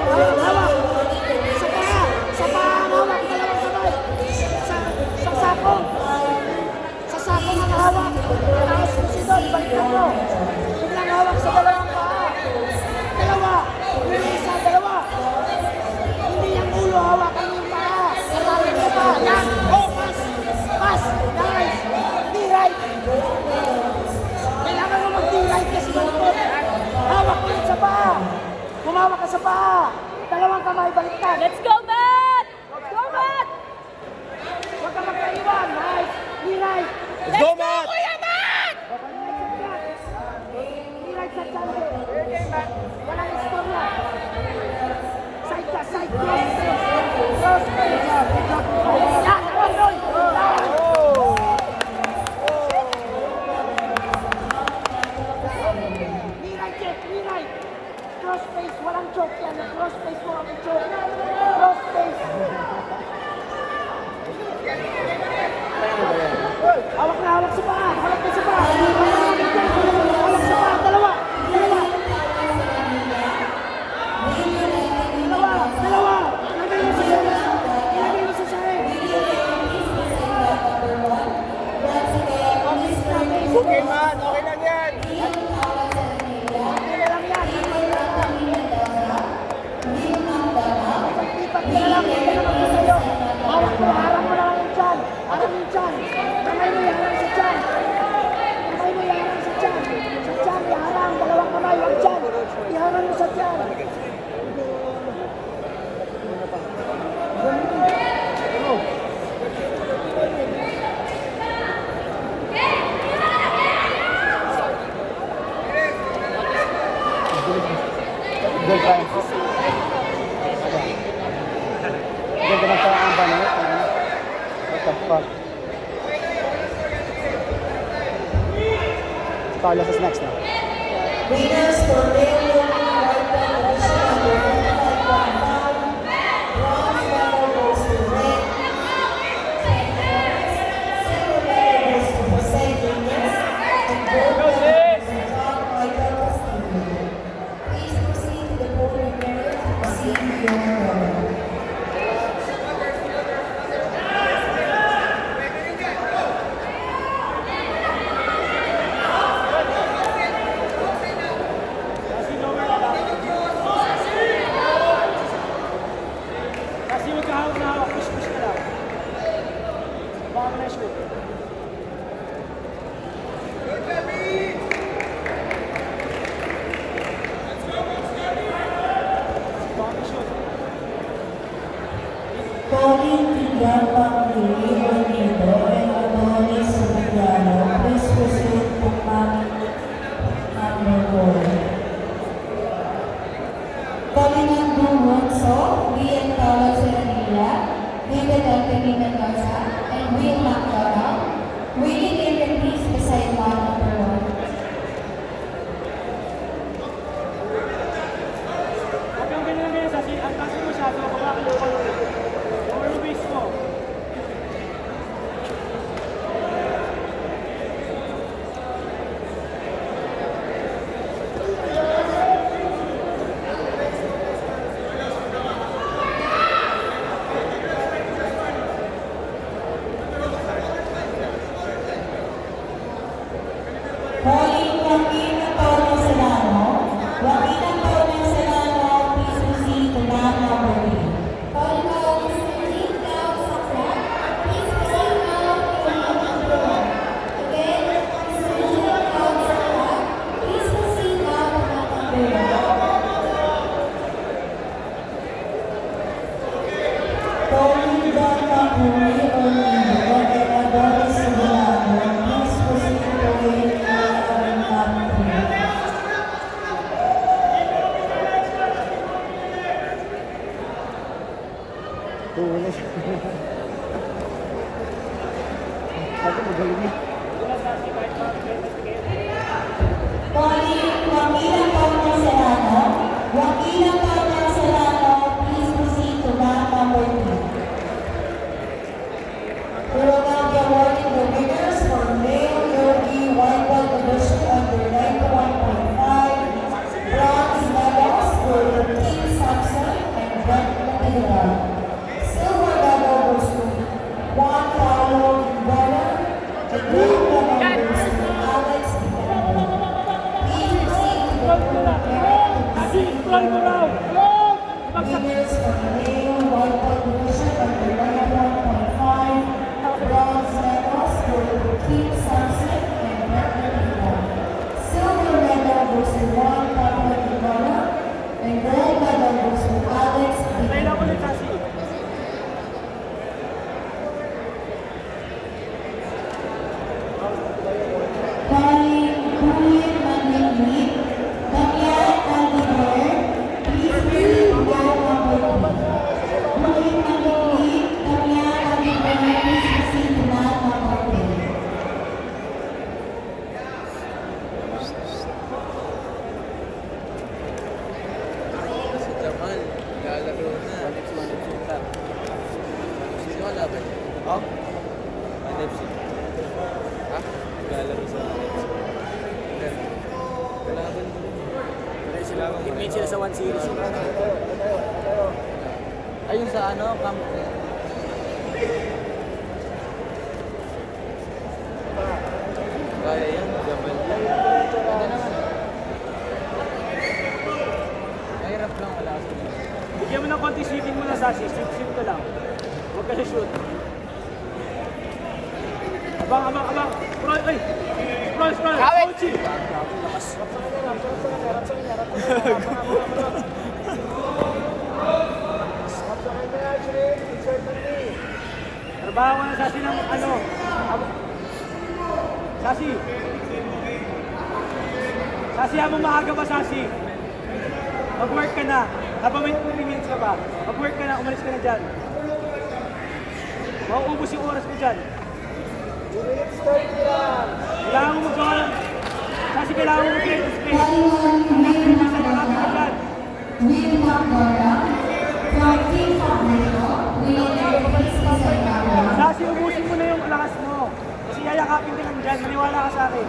Hawak. Sa paa. Sa paa ang hawak. Dalawang kamay. Sa sakong. Sa sakong ang hawak. Tapos susunod. Balikan mo. Biglang hawak sa dalawang paa. Dalawa. Isa, dalawa. Hindi yung ulo. Hawakan yung paa. Hawakan yung paa. Yan. Oh, pass. Pass. Nice. D-right. Kailangan mo mag-D-right kasi malikot. Hawak ulit sa paa. Humawak ka sa paa. Dalawang kamay, baliktad. Let's go, Matt! Let's go, Matt! Huwag ka magkaiwan. Nice. D-right. Let's go, Matt! Kuya Matt! D-right sa chance. Walang istorya. Side ka, side cross. Cross. Yan, Roy. D-right. Cross face, walang choke yan. Cross face mo ang choke. Cross face. Hawak na, hawak sa paa. Hawak na sa paa. Hawak sa paa. Dalawa. Ilagay mo sa sahig. Ilagay mo sa sahig. Okay, Matt. Okay lang yan. Okay lang yan. Lipat ka na lang. Hindi na naman sa'yo. Hawak mo. Harang mo na lang yung tiyan. Harang yung tiyan. Kamay mo iharang sa tiyan. Kamay mo iharang sa tiyan. Sa tiyan iharang. Dalawang kamay. Ang tiyan. Iharang mo sa tiyan. Good time. Ganda na parang ang banat. What the fuck? Carlos is next now. Winners for male white belt division number 151 pound. Bronze medal goes to Red. Silver medal goes to Jose Jr. And gold medal goes to John Michael Castillo. Please proceed to the podium area to receive your medal. Pauline Tigyapang Liliwan Nito and Adonis Sumagano, please proceed to number 4. Ferdinando Wonso, Rian Paolo Serranilla, David Anthony Mendoza, and Will McDonald, waiting in the please beside line number 1. Huwag kang ganyan sa ang kasi masyado. Baka lower base mo. Pauline Joaquin Antonio Solano, Joaquin Antonio Solano, please proceed to line number 3. Pauline Joaquin now Sakra, please proceed now to line number 1. Again, Susan now Sakra, please proceed now to line number 1. Pauline John Capuri, Orlando, and Adonis Solano, please proceed to line number 3. Tuloy. Ako magaling niya. Pauline Joaquin Antonio Solano, Joaquin Antonio Solano, please proceed to line number 3. We will now be awarding the winners for male yogi white belt division under 91.5. Bronze medals for Team Samson, Jamal, lalaro na. Sino ka laban? Oh? NFC. Ha? Lalaro sa NFC. Kalaban mo. Teammate sila sa 1 series. Ayun sa ano, camp. Kaya yan, Jamal. Ganda naman. Mahirap lang wala sa mga. Bigyan mo ng konti sweeping mo na Sashi. Sweep ka lang. Huwag ka na shoot. Abang. Scroll, ay! Scroll! Coachy! Trabaho ko na Sashi ng ano. Sashi, habang maaga pa, Sashi. Mag-work ka na. Habang may 2 minutes ka pa. Mag-work ka na, umalis ka na dyan. Mauubos yung oras mo dyan. Kailangan mo magawa lang. Sashi, kailangan mo mag-play to space. Sa nakapit ka dyan. Will Magdora, from Team Fabrico, will Sashi, ubusin mo na yung lakas mo. Kasi yayakapin ka lang dyan. Maniwala ka sa akin.